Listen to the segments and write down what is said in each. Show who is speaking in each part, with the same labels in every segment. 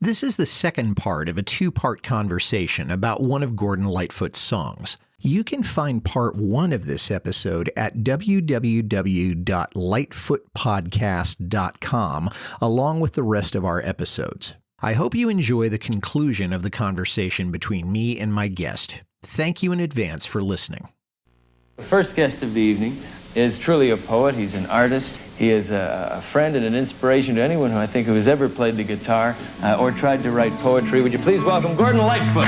Speaker 1: This is the second part of a two-part conversation about one of Gordon Lightfoot's songs. You can find part one of this episode at www.lightfootpodcast.com, along with the rest of our episodes. I hope you enjoy the conclusion of the conversation between me and my guest. Thank you in advance for listening.
Speaker 2: The first guest of the evening is truly a poet. He's an artist. He is a friend and an inspiration to anyone who I think who has ever played the guitar or tried to write poetry. Would you please welcome Gordon Lightfoot?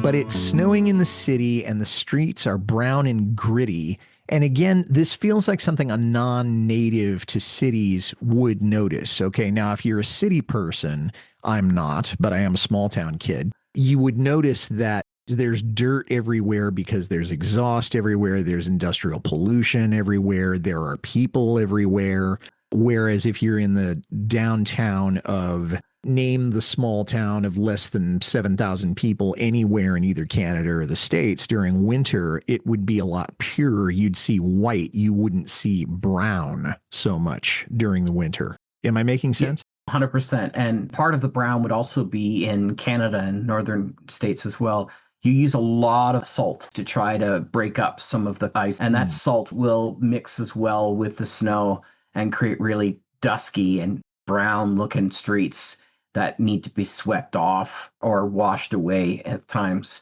Speaker 1: But it's snowing in the city and the streets are brown and gritty. And again, this feels like something a non-native to cities would notice. Okay, now if you're a city person, I'm not, but I am a small town kid, you would notice that there's dirt everywhere because there's exhaust everywhere, there's industrial pollution everywhere, there are people everywhere. Whereas if you're in the downtown of, name the small town of less than 7,000 people anywhere in either Canada or the States during winter, it would be a lot purer. You'd see white. You wouldn't see brown so much during the winter. Am I making sense?
Speaker 3: 100%. And part of the brown would also be in Canada and northern states as well. You use a lot of salt to try to break up some of the ice. And that salt will mix as well with the snow and create really dusky and brown looking streets that need to be swept off or washed away at times.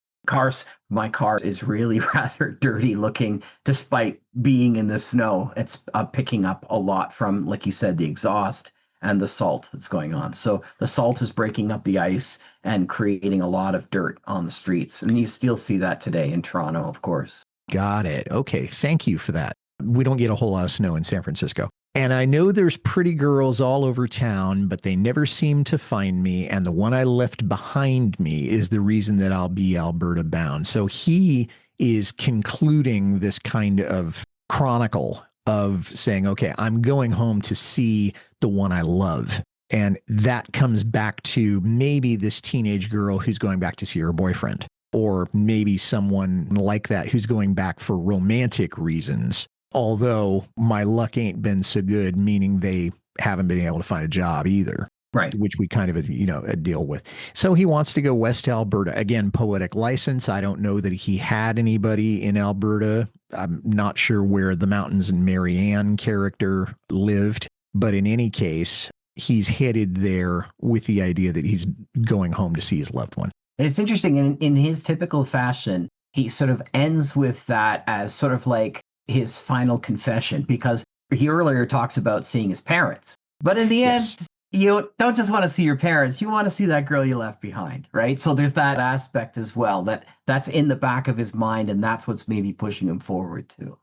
Speaker 3: My car is really rather dirty looking despite being in the snow. It's picking up a lot from, like you said, the exhaust and the salt that's going on. So the salt is breaking up the ice and creating a lot of dirt on the streets. And you still see that today in Toronto, of course.
Speaker 1: Got it. Okay. Thank you for that. We don't get a whole lot of snow in San Francisco. And I know there's pretty girls all over town, but they never seem to find me. And the one I left behind me is the reason that I'll be Alberta Bound. So he is concluding this kind of chronicle of saying, okay, I'm going home to see the one I love. And that comes back to maybe this teenage girl who's going back to see her boyfriend, or maybe someone like that who's going back for romantic reasons. Although my luck ain't been so good, meaning they haven't been able to find a job either.
Speaker 3: Right.
Speaker 1: Which we kind of, deal with. So he wants to go west to Alberta. Again, poetic license. I don't know that he had anybody in Alberta. I'm not sure where the Mountains and Marianne character lived. But in any case, he's headed there with the idea that he's going home to see his loved one.
Speaker 3: And it's interesting, in his typical fashion, he sort of ends with that as sort of like his final confession, because he earlier talks about seeing his parents. But in the end, you don't just want to see your parents, you want to see that girl you left behind, right? So there's that aspect as well, that's in the back of his mind, and that's what's maybe pushing him forward too.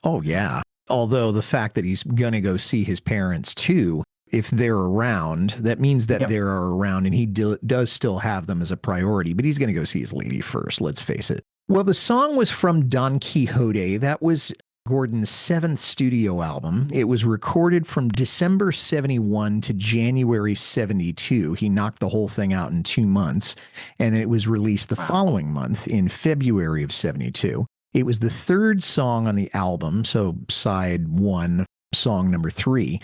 Speaker 1: Oh, yeah. Although the fact that he's going to go see his parents too, if they're around, that means that they're around, and he does still have them as a priority, but he's going to go see his lady first, let's face it. Well, the song was from Don Quixote. That was Gordon's 7th studio album. It was recorded from December 71 to January 72. He knocked the whole thing out in 2 months, and then it was released the following month in February of 72. It was the third song on the album, so side 1, song number 3.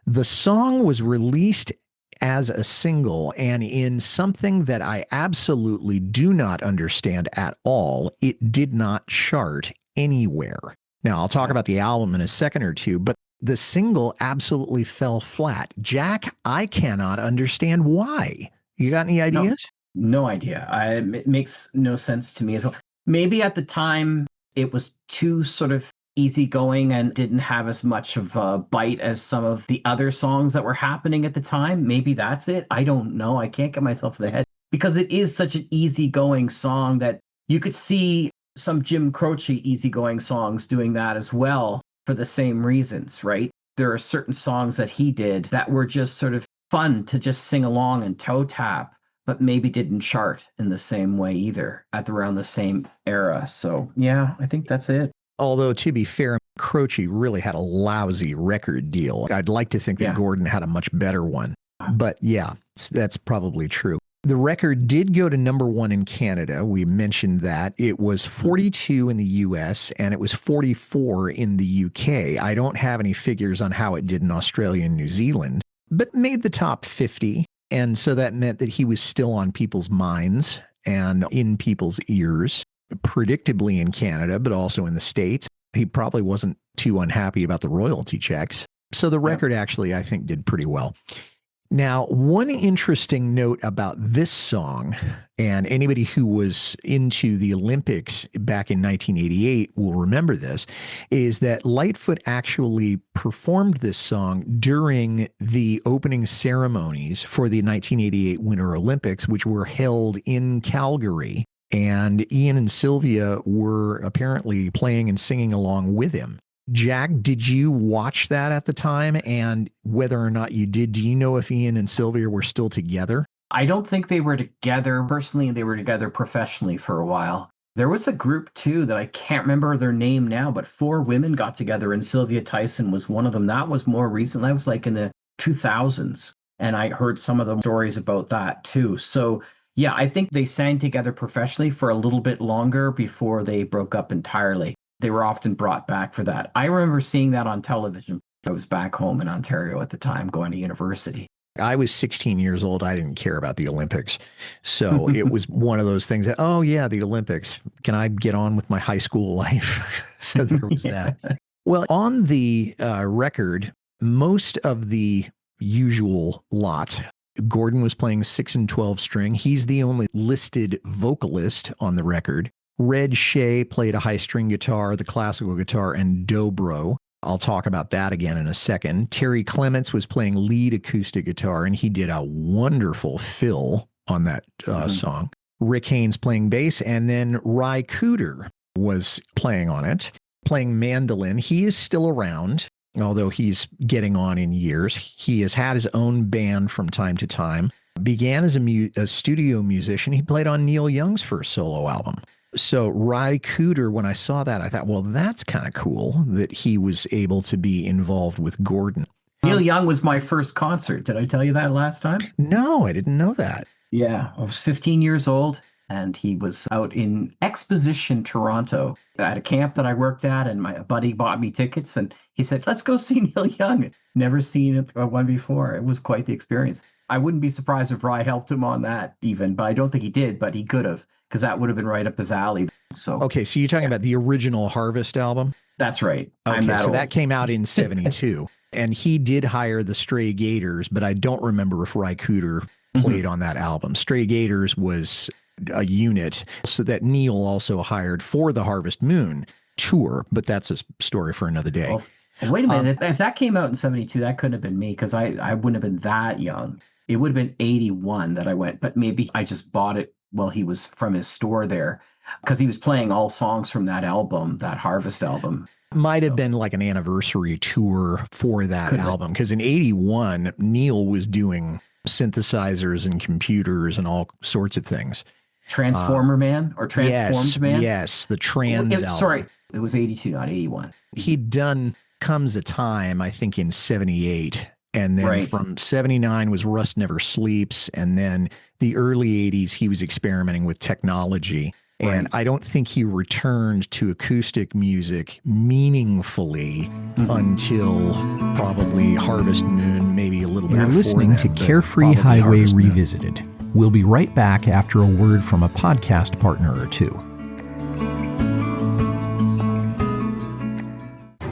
Speaker 1: The song was released as a single, and in something that I absolutely do not understand at all, it did not chart anywhere. Now, I'll talk about the album in a second or two, but the single absolutely fell flat. Jack, I cannot understand why. You got any ideas?
Speaker 3: No idea. It makes no sense to me as well. Maybe at the time it was too sort of easygoing and didn't have as much of a bite as some of the other songs that were happening at the time. Maybe that's it. I don't know. I can't get myself to the head, because it is such an easygoing song that you could see some Jim Croce easygoing songs doing that as well for the same reasons, right? There are certain songs that he did that were just sort of fun to just sing along and toe tap, but maybe didn't chart in the same way either at around the same era. So yeah, I think that's it.
Speaker 1: Although, to be fair, Croce really had a lousy record deal. I'd like to think that Gordon had a much better one. But yeah, that's probably true. The record did go to number 1 in Canada. We mentioned that. It was 42 in the US and it was 44 in the UK. I don't have any figures on how it did in Australia and New Zealand, but made the top 50. And so that meant that he was still on people's minds and in people's ears, predictably in Canada, but also in the States. He probably wasn't too unhappy about the royalty checks. So the record actually, I think, did pretty well. Now, one interesting note about this song, and anybody who was into the Olympics back in 1988 will remember this, is that Lightfoot actually performed this song during the opening ceremonies for the 1988 Winter Olympics, which were held in Calgary. And Ian and Sylvia were apparently playing and singing along with him. Jack, did you watch that at the time? And whether or not you did, do you know if Ian and Sylvia were still together?
Speaker 3: I don't think they were together personally. They were together professionally for a while. There was a group, too, that I can't remember their name now, but 4 women got together, and Sylvia Tyson was one of them. That was more recent. That was like in the 2000s. And I heard some of the stories about that, too. So, yeah, I think they sang together professionally for a little bit longer before they broke up entirely. They were often brought back for that. I remember seeing that on television. I was back home in Ontario at the time, going to university.
Speaker 1: I was 16 years old. I didn't care about the Olympics. So it was one of those things that, oh, yeah, the Olympics. Can I get on with my high school life? So there was that. Well, on the record, most of the usual lot, Gordon was playing 6 and 12 string. He's the only listed vocalist on the record. Red Shea played a high string guitar, the classical guitar, and dobro. I'll talk about that again in a second. Terry Clements was playing lead acoustic guitar, and he did a wonderful fill on that song. Rick Haynes playing bass, and then Ry Cooder was playing on it, playing mandolin. He is still around, although he's getting on in years. He has had his own band from time to time. Began as a studio musician. He played on Neil Young's first solo album. So Ry Cooder, when I saw that, I thought, well, that's kind of cool that he was able to be involved with Gordon.
Speaker 3: Neil Young was my first concert. Did I tell you that last time?
Speaker 1: No, I didn't know that.
Speaker 3: Yeah, I was 15 years old, and he was out in Exposition, Toronto, at a camp that I worked at, and my buddy bought me tickets, and he said, let's go see Neil Young. Never seen one before. It was quite the experience. I wouldn't be surprised if Ry helped him on that even, but I don't think he did, but he could have, because that would have been right up his alley. So
Speaker 1: okay, so you're talking about the original Harvest album?
Speaker 3: That's right.
Speaker 1: Okay, so that came out in 72. And he did hire the Stray Gators, but I don't remember if Ry Cooder played on that album. Stray Gators was a unit so that Neil also hired for the Harvest Moon tour, but that's a story for another day.
Speaker 3: Well, wait a minute. If that came out in 72, that couldn't have been me, because I wouldn't have been that young. It would have been 81 that I went, but maybe I just bought it while he was from his store there, because he was playing all songs from that album, that Harvest album.
Speaker 1: Might have been like an anniversary tour for that album, because in 81, Neil was doing synthesizers and computers and all sorts of things.
Speaker 3: Transformer Man or Transformed Man?
Speaker 1: Yes, the Trans album.
Speaker 3: Sorry, it was 82, not 81.
Speaker 1: He'd done Comes a Time, I think, in 78. And then from 79 was Rust Never Sleeps. And then the early 80s, he was experimenting with technology. And I don't think he returned to acoustic music meaningfully until probably Harvest Moon, maybe a little bit before.
Speaker 4: You're listening to Carefree Highway Revisited. We'll be right back after a word from a podcast partner or two.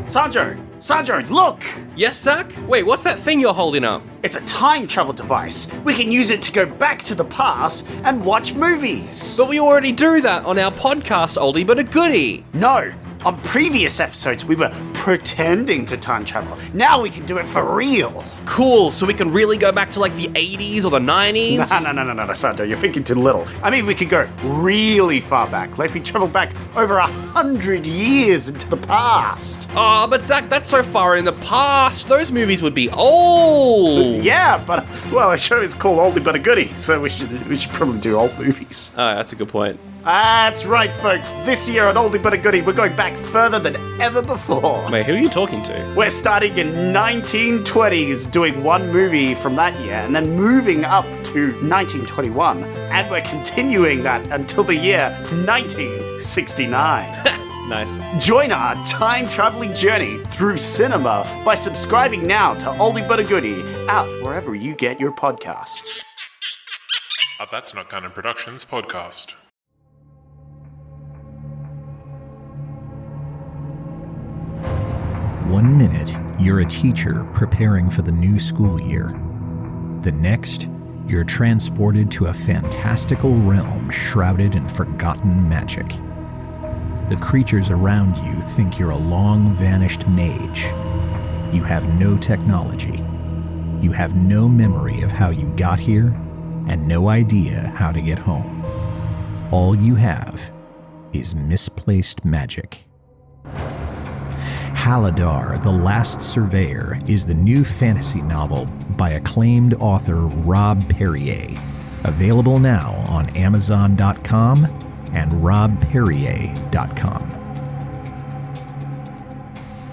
Speaker 5: Sanjo, look!
Speaker 6: Yes, Zach? Wait, what's that thing you're holding up?
Speaker 5: It's a time travel device. We can use it to go back to the past and watch movies.
Speaker 6: But we already do that on our podcast, Oldie But a Goodie.
Speaker 5: No, on previous episodes we were pretending to time travel. Now we can do it for real.
Speaker 6: Cool, so we can really go back to like the 80s or the 90s?
Speaker 5: No, Sanjo, you're thinking too little. I mean, we could go really far back, like we travel back over 100 years into the past.
Speaker 6: Oh, but Zach, that's so far in the past. Those movies would be old.
Speaker 5: Yeah, but, well, our show is called Oldie But a Goodie, so we should probably do old movies.
Speaker 6: Oh, that's a good point.
Speaker 5: That's right, folks. This year on Oldie But a Goodie, we're going back further than ever before.
Speaker 6: Wait, who are you talking to?
Speaker 5: We're starting in 1920s, doing one movie from that year, and then moving up to 1921, and we're continuing that until the year 1969.
Speaker 6: Nice.
Speaker 5: Join our time-traveling journey through cinema by subscribing now to Oldie But a Goodie, out wherever you get your podcasts.
Speaker 7: A That's Not Canon Productions podcast.
Speaker 4: One minute, you're a teacher preparing for the new school year. The next, you're transported to a fantastical realm shrouded in forgotten magic. The creatures around you think you're a long-vanished mage. You have no technology. You have no memory of how you got here, and no idea how to get home. All you have is misplaced magic. Haladar, the Last Surveyor, is the new fantasy novel by acclaimed author Rob Perrier. Available now on Amazon.com and robperrier.com.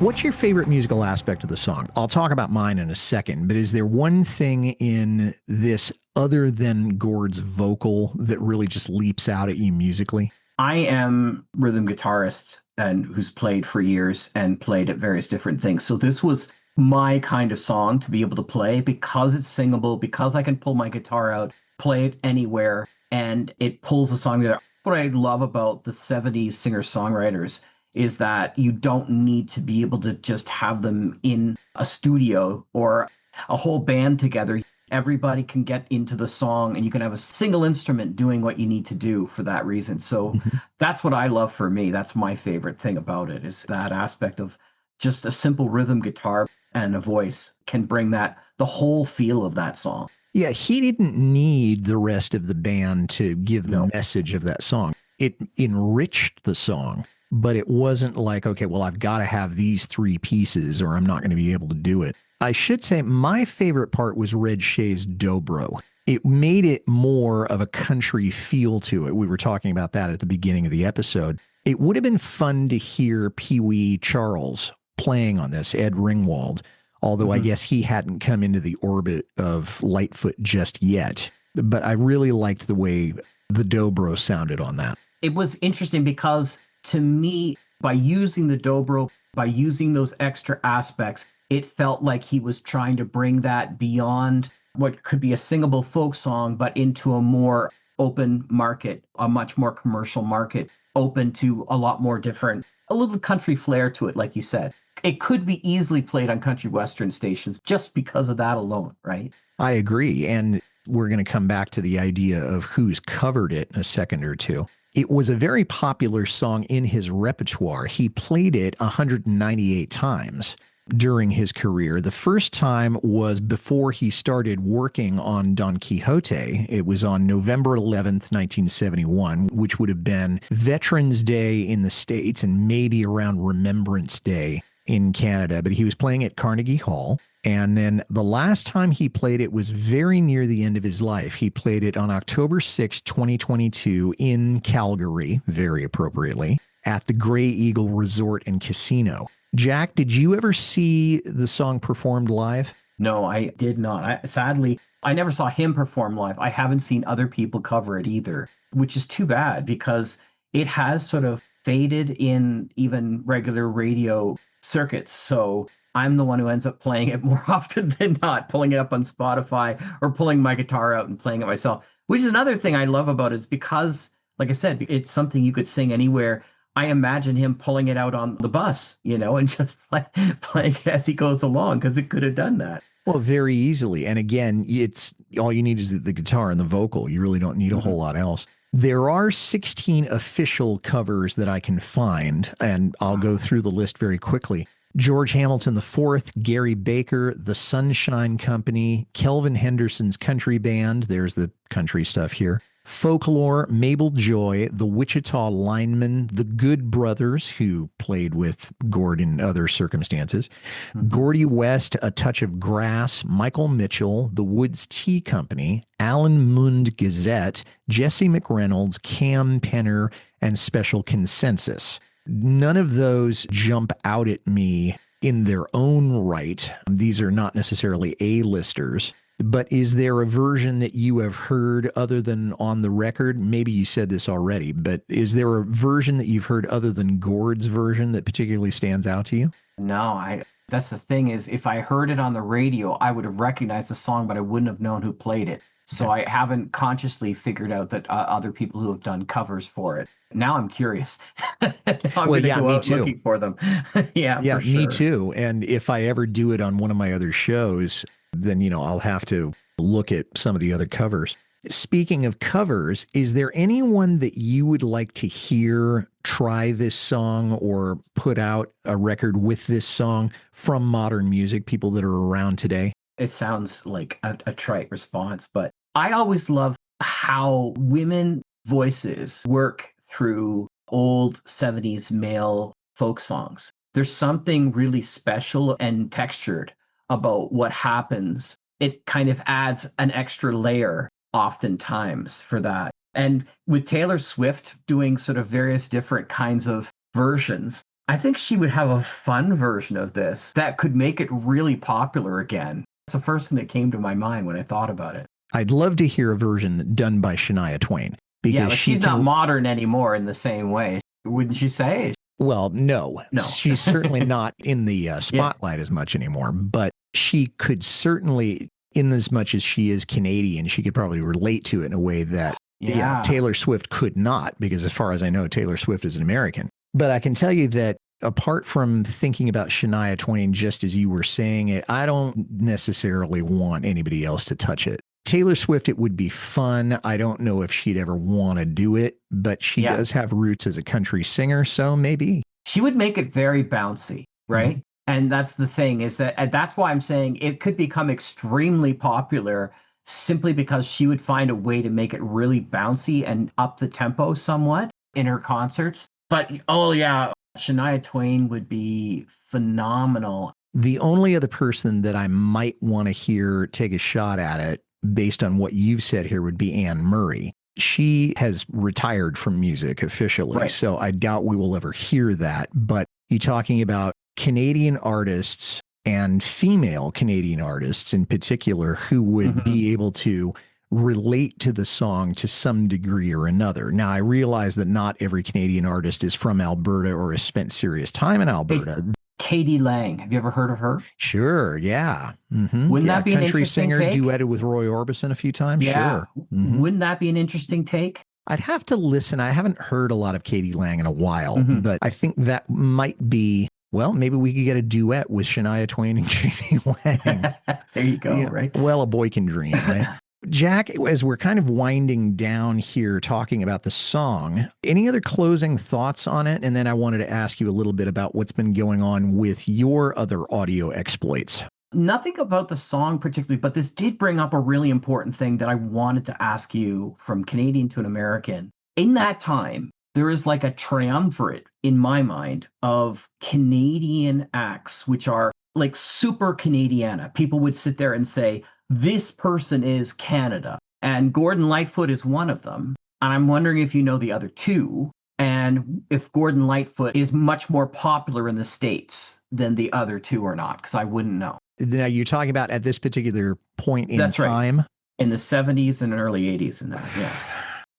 Speaker 1: What's your favorite musical aspect of the song? I'll talk about mine in a second, but is there one thing in this other than Gord's vocal that really just leaps out at you musically?
Speaker 3: I am rhythm guitarist and who's played for years and played at various different things. So this was my kind of song to be able to play because it's singable, because I can pull my guitar out, play it anywhere, and it pulls the song together. What I love about the 70s singer-songwriters is that you don't need to be able to just have them in a studio or a whole band together. Everybody can get into the song and you can have a single instrument doing what you need to do for that reason. So that's what I love for me. That's my favorite thing about it, is that aspect of just a simple rhythm guitar and a voice can bring that, the whole feel of that song.
Speaker 1: Yeah, he didn't need the rest of the band to give the message of that song. It enriched the song, but it wasn't like, okay, well, I've got to have these three pieces or I'm not going to be able to do it. I should say my favorite part was Red Shea's Dobro. It made it more of a country feel to it. We were talking about that at the beginning of the episode. It would have been fun to hear Pee Wee Charles playing on this, Ed Ringwald, although I guess he hadn't come into the orbit of Lightfoot just yet. But I really liked the way the Dobro sounded on that.
Speaker 3: It was interesting because, to me, by using the Dobro, by using those extra aspects, it felt like he was trying to bring that beyond what could be a singable folk song, but into a more open market, a much more commercial market, open to a lot more different, a little country flair to it, like you said. It could be easily played on country western stations just because of that alone, right?
Speaker 1: I agree. And we're going to come back to the idea of who's covered it in a second or two. It was a very popular song in his repertoire. He played it 198 times during his career. The first time was before he started working on Don Quixote. It was on November 11th, 1971, which would have been Veterans Day in the States and maybe around Remembrance Day in Canada. But he was playing at Carnegie Hall. And then the last time he played it was very near the end of his life. He played it on October 6, 2022 in Calgary, very appropriately, at the Grey Eagle Resort and Casino. Jack, did you ever see the song performed live?
Speaker 3: No, I did not. Sadly, I never saw him perform live. I haven't seen other people cover it either, which is too bad because it has sort of faded in even regular radio circuits. So I'm the one who ends up playing it more often than not, pulling it up on Spotify or pulling my guitar out and playing it myself, which is another thing I love about it, is because, like I said, it's something you could sing anywhere. I imagine him pulling it out on the bus, and just playing as he goes along, because it could have done that.
Speaker 1: Well, very easily. And again, it's all you need is the guitar and the vocal. You really don't need a whole lot else. There are 16 official covers that I can find, and I'll go through the list very quickly. George Hamilton IV, Gary Baker, The Sunshine Company, Kelvin Henderson's Country Band. There's the country stuff here. Folklore, Mabel Joy, the Wichita Linemen, the Good Brothers, who played with Gord in other circumstances, Gordy West, A Touch of Grass, Michael Mitchell, the Woods Tea Company, Alan Mund Gazette, Jesse McReynolds, Cam Penner, and Special Consensus. None of those jump out at me in their own right. These are not necessarily A-listers. But is there a version that you have heard other than on the record? Maybe you said this already, but is there a version that you've heard other than Gord's version that particularly stands out to you?
Speaker 3: No, that's the thing is, if I heard it on the radio, I would have recognized the song, but I wouldn't have known who played it. So I haven't consciously figured out that other people who have done covers for it. Now I'm curious. I'm going to go out looking for them. Yeah, for sure.
Speaker 1: Me too. And if I ever do it on one of my other shows, then, I'll have to look at some of the other covers. Speaking of covers, is there anyone that you would like to hear try this song or put out a record with this song from modern music, people that are around today?
Speaker 3: It sounds like a trite response, but I always love how women voices work through old 70s male folk songs. There's something really special and textured about what happens. It kind of adds an extra layer oftentimes for that. And with Taylor Swift doing sort of various different kinds of versions, I think she would have a fun version of this that could make it really popular again. It's the first thing that came to my mind when I thought about it.
Speaker 1: I'd love to hear a version done by Shania Twain.
Speaker 3: Because she's not modern anymore in the same way, wouldn't you say?
Speaker 1: Well, no. She's certainly not in the spotlight as much anymore, but she could certainly, in as much as she is Canadian, she could probably relate to it in a way that Taylor Swift could not, because as far as I know, Taylor Swift is an American. But I can tell you that apart from thinking about Shania Twain, just as you were saying it, I don't necessarily want anybody else to touch it. Taylor Swift, it would be fun. I don't know if she'd ever want to do it, but she does have roots as a country singer, so maybe.
Speaker 3: She would make it very bouncy, right? Mm-hmm. And that's the thing, is that that's why I'm saying it could become extremely popular simply because she would find a way to make it really bouncy and up the tempo somewhat in her concerts. But, Shania Twain would be phenomenal.
Speaker 1: The only other person that I might want to hear take a shot at it, based on what you've said here, would be Anne Murray. She has retired from music officially, so I doubt we will ever hear that. But you're talking about Canadian artists and female Canadian artists in particular who would be able to relate to the song to some degree or another. Now, I realize that not every Canadian artist is from Alberta or has spent serious time in Alberta.
Speaker 3: Katie Lang. Have you ever heard of her?
Speaker 1: Sure, yeah. Mm-hmm.
Speaker 3: Wouldn't that be an
Speaker 1: country
Speaker 3: interesting
Speaker 1: singer,
Speaker 3: take?
Speaker 1: duetted with Roy Orbison a few times?
Speaker 3: Yeah.
Speaker 1: Sure. Mm-hmm.
Speaker 3: Wouldn't that be an interesting take?
Speaker 1: I'd have to listen. I haven't heard a lot of Katie Lang in a while, but I think that might be, well, maybe we could get a duet with Shania Twain and Katie Lang.
Speaker 3: There you go, right?
Speaker 1: Well, a boy can dream, right? Jack, as we're kind of winding down here talking about the song, any other closing thoughts on it? And then I wanted to ask you a little bit about what's been going on with your other audio exploits.
Speaker 3: Nothing about the song particularly, but this did bring up a really important thing that I wanted to ask you from Canadian to an American. In that time, there is like a triumvirate in my mind of Canadian acts, which are like super Canadiana. People would sit there and say, this person is Canada. And Gordon Lightfoot is one of them. And I'm wondering if you know the other two, and if Gordon Lightfoot is much more popular in the States than the other two or not, because I wouldn't know.
Speaker 1: Now, you're talking about at this particular point in
Speaker 3: That's
Speaker 1: time?
Speaker 3: Right. In the 70s and early 80s. And that,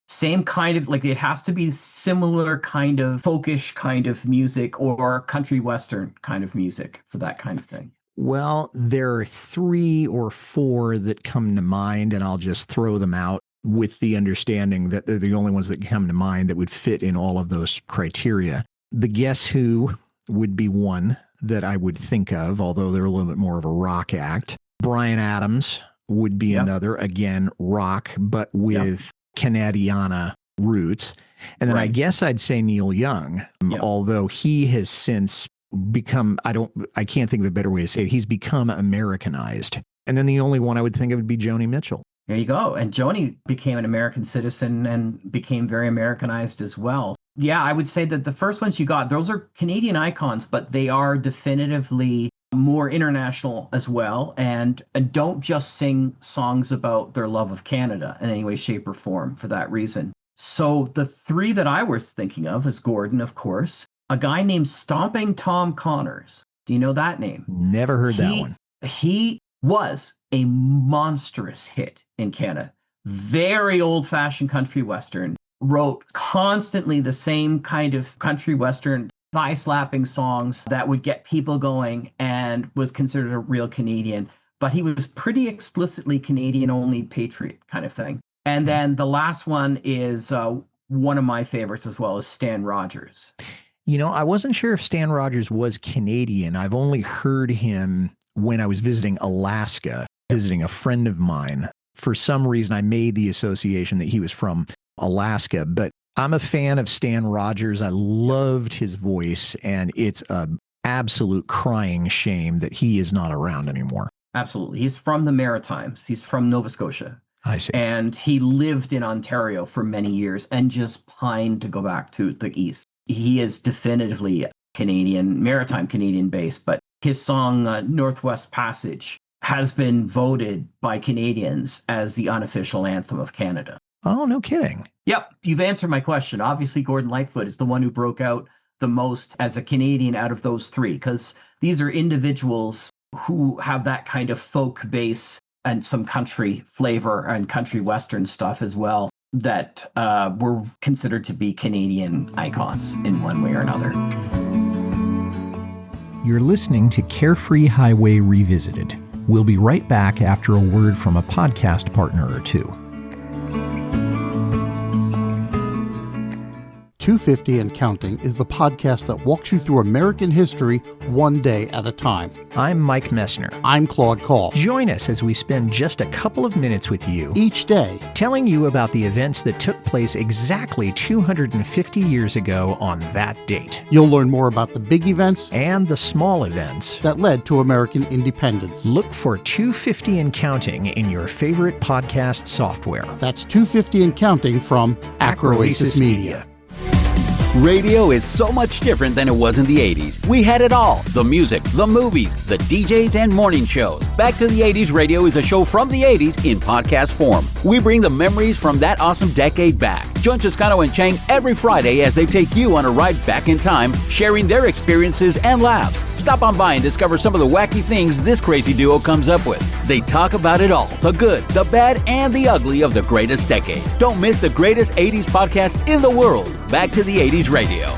Speaker 3: Same kind of, like, it has to be similar kind of folkish kind of music or country western kind of music for that kind of thing.
Speaker 1: Well, there are 3 or 4 that come to mind, and I'll just throw them out with the understanding that they're the only ones that come to mind that would fit in all of those criteria. The Guess Who would be one that I would think of, although they're a little bit more of a rock act. Bryan Adams would be another, again, rock, but with Canadiana roots. And then I guess I'd say Neil Young, although he has since become, I can't think of a better way to say it. He's become Americanized. And then the only one I would think of would be Joni Mitchell.
Speaker 3: There you go. And Joni became an American citizen and became very Americanized as well. Yeah, I would say that the first ones you got, those are Canadian icons, but they are definitively more international as well, and don't just sing songs about their love of Canada in any way, shape, or form for that reason. So the 3 that I was thinking of is Gordon, of course, a guy named Stomping Tom Connors. Do you know that name?
Speaker 1: Never heard that one.
Speaker 3: He was a monstrous hit in Canada. Very old-fashioned country western. Wrote constantly the same kind of country western, thigh-slapping songs that would get people going, and was considered a real Canadian. But he was pretty explicitly Canadian-only patriot kind of thing. And then the last one is one of my favorites as well, is Stan Rogers.
Speaker 1: You know, I wasn't sure if Stan Rogers was Canadian. I've only heard him when I was visiting Alaska, visiting a friend of mine. For some reason, I made the association that he was from Alaska, but I'm a fan of Stan Rogers. I loved his voice, and it's an absolute crying shame that he is not around anymore.
Speaker 3: Absolutely. He's from the Maritimes. He's from Nova Scotia.
Speaker 1: I see.
Speaker 3: And he lived in Ontario for many years and just pined to go back to the East. He is definitively Canadian, maritime Canadian based, but his song Northwest Passage has been voted by Canadians as the unofficial anthem of Canada.
Speaker 1: Oh, no kidding.
Speaker 3: Yep, you've answered my question. Obviously, Gordon Lightfoot is the one who broke out the most as a Canadian out of those three, because these are individuals who have that kind of folk base and some country flavor and country western stuff as well that were considered to be Canadian icons in one way or another.
Speaker 4: You're listening to Carefree Highway Revisited. We'll be right back after a word from a podcast partner or two.
Speaker 8: 250 and Counting is the podcast that walks you through American history one day at a time.
Speaker 1: I'm Mike Messner.
Speaker 8: I'm Claude Call.
Speaker 1: Join us as we spend just a couple of minutes with you
Speaker 8: Each day,
Speaker 1: telling you about the events that took place exactly 250 years ago on that date.
Speaker 8: you'll learn more about the big events
Speaker 1: And the small events
Speaker 8: that led to American independence.
Speaker 1: Look for 250 and Counting in your favorite podcast software.
Speaker 8: That's 250 and Counting from Acroasis Media.
Speaker 9: Radio is so much different than it was in the 80s. We had it all. The music, the movies, the DJs, and morning shows. Back to the 80s Radio is a show from the 80s in podcast form. We bring the memories from that awesome decade back. Join Toscano and Chang every Friday as they take you on a ride back in time, sharing their experiences and laughs. Stop on by and discover some of the wacky things this crazy duo comes up with. They talk about it all, the good, the bad, and the ugly of the greatest decade. Don't miss the greatest 80s podcast in the world. Back to the 80s Radio.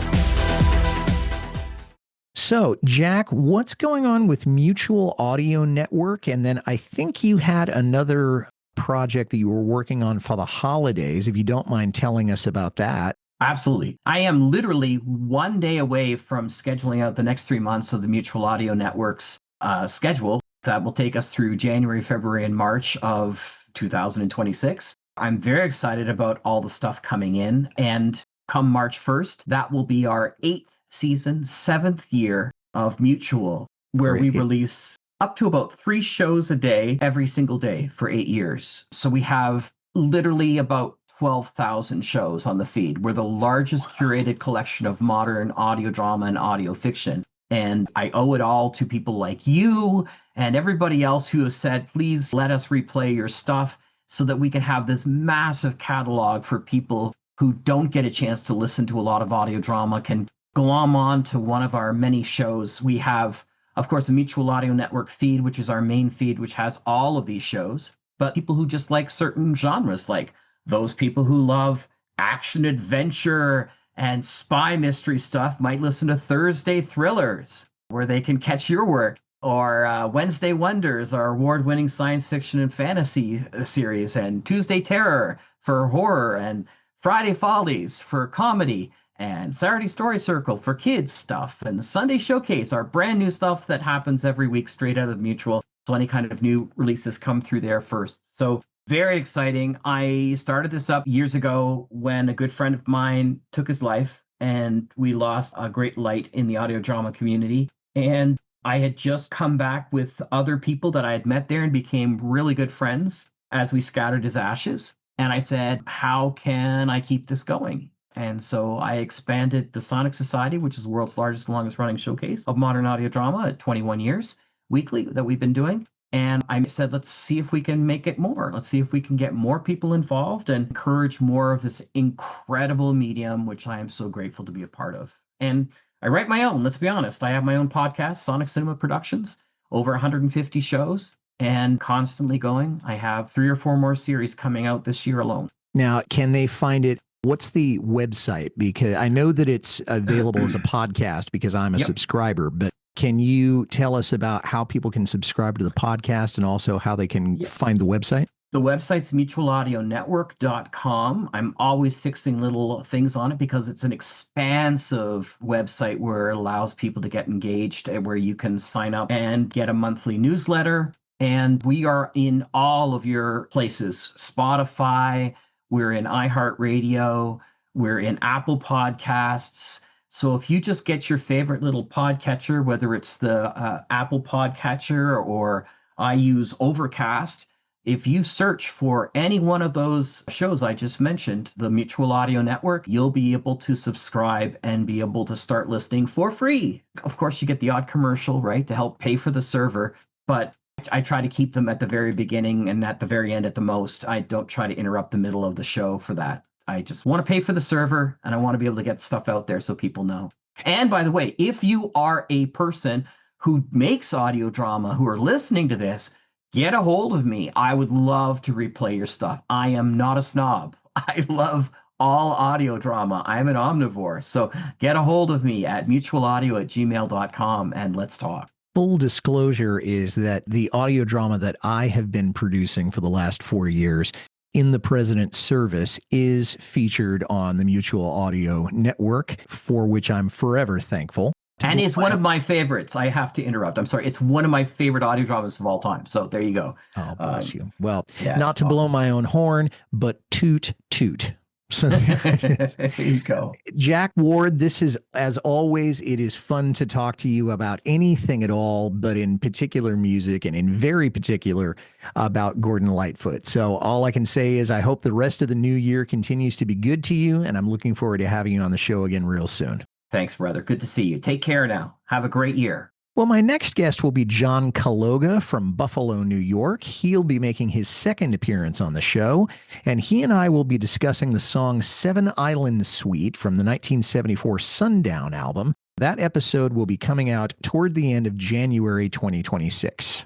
Speaker 1: So, Jack, what's going on with Mutual Audio Network? And then I think you had another project that you were working on for the holidays, if you don't mind telling us about that.
Speaker 3: Absolutely. I am literally one day away from scheduling out the next 3 months of the Mutual Audio Network's schedule that will take us through January, February, and March of 2026. I'm very excited about all the stuff coming in. And come March 1st, that will be our 8th season, 7th year of Mutual, where we release up to about 3 shows a day, every single day for 8 years. So we have literally about 12,000 shows on the feed. We're the largest curated collection of modern audio drama and audio fiction. And I owe it all to people like you and everybody else who has said, please let us replay your stuff so that we can have this massive catalog for people who don't get a chance to listen to a lot of audio drama, can glom on to one of our many shows. We have, of course, the Mutual Audio Network feed, which is our main feed, which has all of these shows. But people who just like certain genres, like those people who love action, adventure, and spy mystery stuff might listen to Thursday Thrillers, where they can catch your work, or Wednesday Wonders, our award-winning science fiction and fantasy series, and Tuesday Terror for horror, and Friday Follies for comedy, and Saturday Story Circle for kids stuff, and the Sunday Showcase, our brand new stuff that happens every week straight out of Mutual. So any kind of new releases come through there first. So very exciting. I started this up years ago when a good friend of mine took his life, and we lost a great light in the audio drama community. And I had just come back with other people that I had met there and became really good friends as we scattered his ashes. And I said, how can I keep this going? And so I expanded the Sonic Society, which is the world's largest and longest running showcase of modern audio drama at 21 years weekly that we've been doing. And I said, let's see if we can make it more. Let's see if we can get more people involved and encourage more of this incredible medium, which I am so grateful to be a part of. And I write my own, let's be honest. I have my own podcast, Sonic Cinema Productions, over 150 shows. and constantly going. I have 3 or 4 more series coming out this year alone.
Speaker 1: Now, can they find it? What's the website? Because I know that it's available as a podcast because I'm a subscriber, but can you tell us about how people can subscribe to the podcast and also how they can find the website?
Speaker 3: The website's mutualaudionetwork.com. I'm always fixing little things on it because it's an expansive website where it allows people to get engaged, where you can sign up and get a monthly newsletter. And we are in all of your places. Spotify, we're in iHeartRadio, we're in Apple Podcasts. So if you just get your favorite little podcatcher, whether it's the Apple Podcatcher or I use Overcast, if you search for any one of those shows I just mentioned, the Mutual Audio Network, you'll be able to subscribe and be able to start listening for free. Of course, you get the odd commercial, right, to help pay for the server, but I try to keep them at the very beginning and at the very end at the most. I don't try to interrupt the middle of the show for that. I just want to pay for the server, and I want to be able to get stuff out there so people know. And by the way, if you are a person who makes audio drama, who are listening to this, get a hold of me. I would love to replay your stuff. I am not a snob. I love all audio drama. I'm an omnivore. So get a hold of me at mutualaudio@gmail.com and let's talk.
Speaker 1: Full disclosure is that the audio drama that I have been producing for the last 4 years in the President's Service is featured on the Mutual Audio Network, for which I'm forever thankful.
Speaker 3: And it's one of my favorites. I have to interrupt. I'm sorry. It's one of my favorite audio dramas of all time. So there you go.
Speaker 1: Oh, bless you. Well, not to blow my own horn, but toot, toot. So
Speaker 3: there you go.
Speaker 1: Jack Ward, this is, as always, it is fun to talk to you about anything at all, but in particular music and in very particular about Gordon Lightfoot. So all I can say is I hope the rest of the new year continues to be good to you, and I'm looking forward to having you on the show again real soon.
Speaker 3: Thanks, brother. Good to see you. Take care now. Have a great year.
Speaker 1: Well, my next guest will be John Kaloga from Buffalo, New York. He'll be making his second appearance on the show, and he and I will be discussing the song Seven Island Suite from the 1974 Sundown album. That episode will be coming out toward the end of January 2026.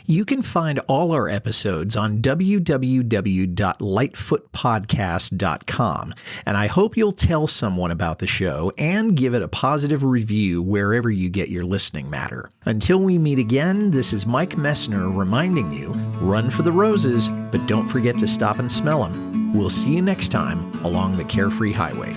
Speaker 1: You can find all our episodes on www.lightfootpodcast.com, and I hope you'll tell someone about the show and give it a positive review wherever you get your listening matter. Until we meet again, this is Mike Messner reminding you, run for the roses, but don't forget to stop and smell them. We'll see you next time along the Carefree Highway.